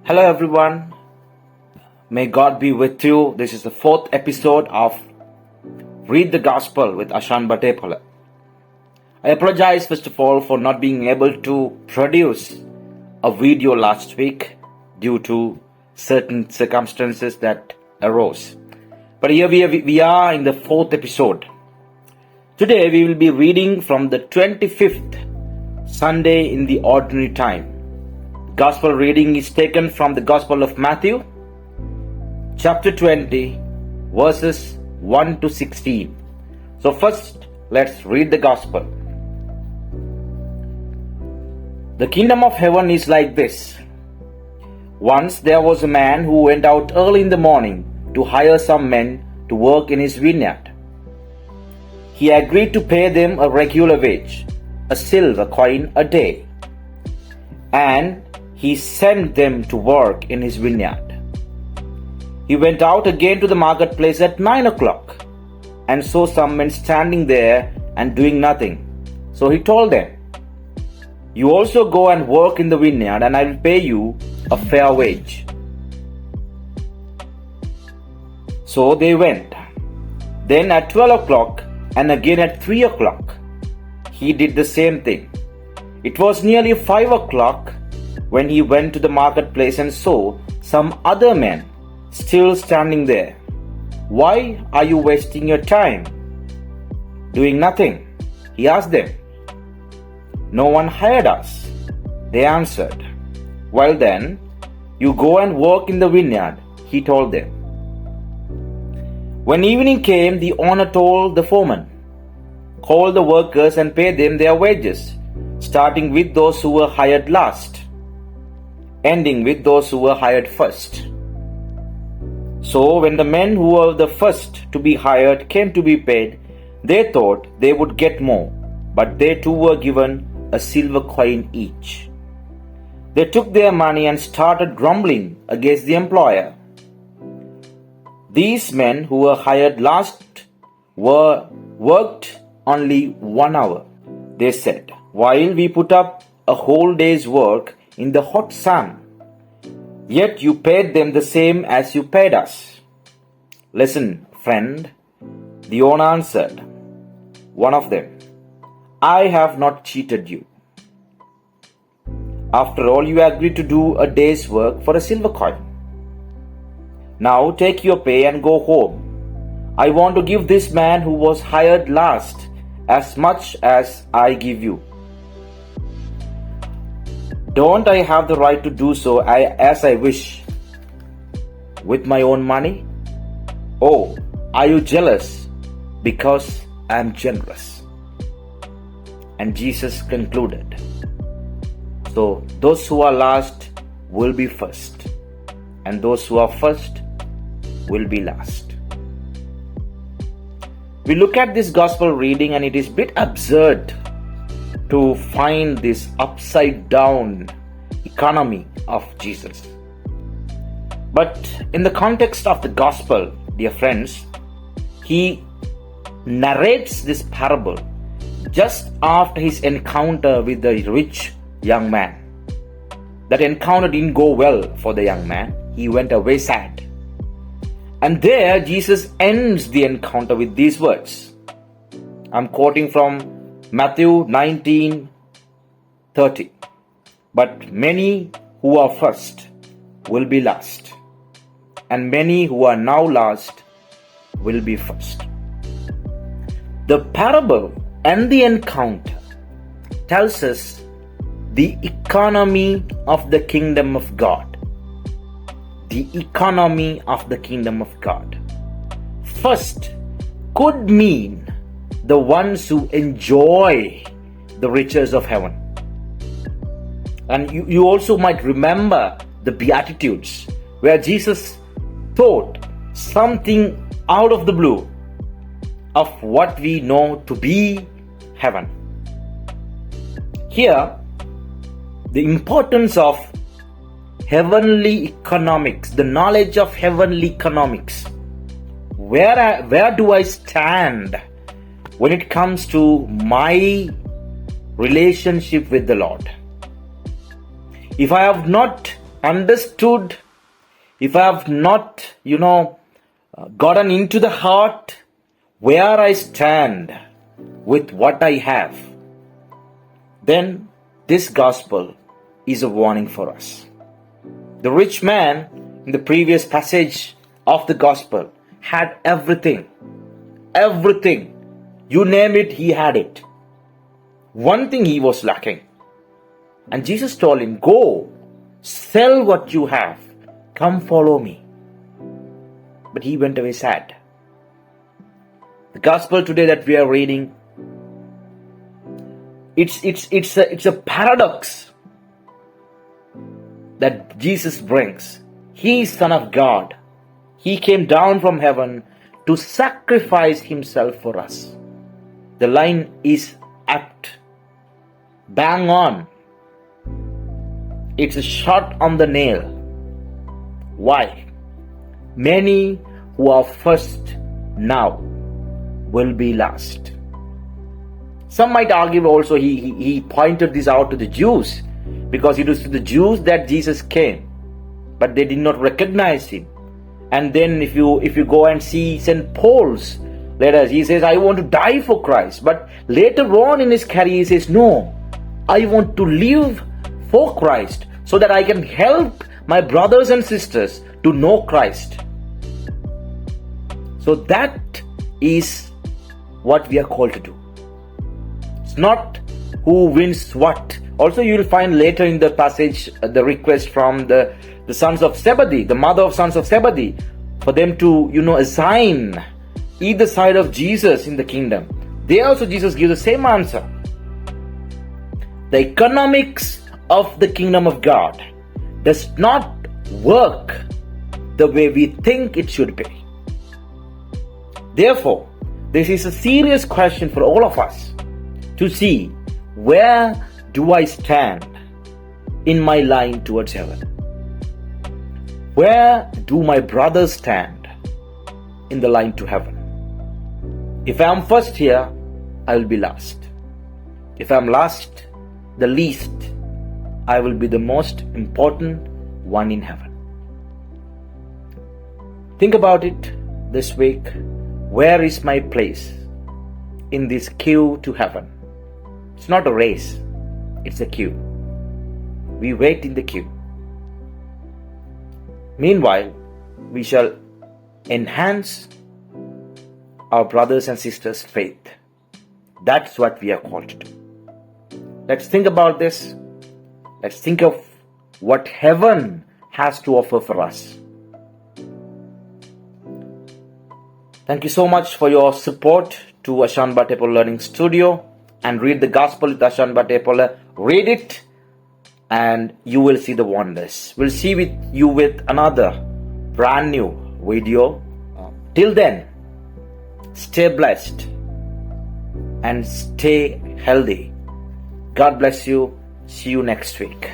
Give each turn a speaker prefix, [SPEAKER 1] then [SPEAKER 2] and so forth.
[SPEAKER 1] Hello everyone, may God be with you. This is the fourth episode of Read the Gospel with Ashan Batepola. I apologize first of all for not being able to produce a video last week due to certain circumstances that arose. But here we are in the fourth episode. Today we will be reading from the 25th Sunday in the Ordinary Time. Gospel reading is taken from the Gospel of Matthew, chapter 20, verses 1 to 16. So first, let's read the Gospel. The kingdom of heaven is like this. Once there was a man who went out early in the morning to hire some men to work in his vineyard. He agreed to pay them a regular wage, a silver coin a day, and he sent them to work in his vineyard. He went out again to the marketplace at 9 o'clock and saw some men standing there and doing nothing. So he told them, "You also go and work in the vineyard, and I will pay you a fair wage." So they went. Then at 12 o'clock and again at 3 o'clock, he did the same thing. It was nearly 5 o'clock when he went to the marketplace and saw some other men still standing there. "Why are you wasting your time doing nothing?" he asked them. "No one hired us," they answered. "Well then, you go and work in the vineyard," he told them. When evening came, the owner told the foreman, "Call the workers and pay them their wages, starting with those who were hired last, ending with those who were hired first." So when the men who were the first to be hired came to be paid, they thought they would get more, but they too were given a silver coin each. They took their money and started grumbling against the employer. "These men who were hired last were worked only 1 hour," they said, "while we put up a whole day's work in the hot sun. Yet you paid them the same as you paid us." "Listen, friend," the owner answered, one of them, "I have not cheated you. After all, you agreed to do a day's work for a silver coin. Now take your pay and go home. I want to give this man who was hired last as much as I give you. Don't I have the right to do so as I wish with my own money? Oh, are you jealous because I am generous?" And Jesus concluded, "So those who are last will be first, and those who are first will be last." We look at this gospel reading, and it is a bit absurd to find this upside down economy of Jesus. But in the context of the gospel, dear friends, he narrates this parable just after his encounter with the rich young man. That encounter didn't go well for the young man. He went away sad. And there Jesus ends the encounter with these words. I'm quoting from Matthew 19:30. "But many who are first will be last, and many who are now last will be first." The parable and the encounter tells us the economy of the kingdom of God. The economy of the kingdom of God. First could mean the ones who enjoy the riches of heaven. And you also might remember the Beatitudes, where Jesus taught something out of the blue of what we know to be heaven. Here, the importance of heavenly economics, the knowledge of heavenly economics. Where do I stand when it comes to my relationship with the Lord? If I have not understood, if I have not, gotten into the heart where I stand with what I have, then this gospel is a warning for us. The rich man in the previous passage of the gospel had everything. Everything. You name it, he had it. One thing he was lacking. And Jesus told him, go, sell what you have. Come follow me. But he went away sad. The gospel today that we are reading, it's a paradox that Jesus brings. He is Son of God. He came down from heaven to sacrifice himself for us. The line is apt. Bang on. It's a shot on the nail. Why? Many who are first now will be last. Some might argue also he pointed this out to the Jews, because it was to the Jews that Jesus came, but they did not recognize him. And then if you go and see St. Paul's letters, he says, I want to die for Christ. But later on in his career, he says, no, I want to live for Christ so that I can help my brothers and sisters to know Christ. So that is what we are called to do. It's not who wins what. Also, you will find later in the passage the request from the sons of Zebedee, the mother of sons of Zebedee, for them to, assign either side of Jesus in the kingdom. There also Jesus gives the same answer. The economics of the kingdom of God does not work the way we think it should be. Therefore, this is a serious question for all of us to see, where do I stand in my line towards heaven? Where do my brothers stand in the line to heaven? If I am first here, I will be last. If I am last, the least, I will be the most important one in heaven. Think about it this week. Where is my place in this queue to heaven? It's not a race, it's a queue. We wait in the queue. Meanwhile, we shall enhance our brothers and sisters' faith. That's what we are called to do. Let's think about this. Let's think of what heaven has to offer for us. Thank you so much for your support to Ashan Batepola Learning Studio, and read the Gospel with Ashan Batepola. Read it and you will see the wonders. We'll see you with another brand new video. Till then, stay blessed and stay healthy. God bless you. See you next week.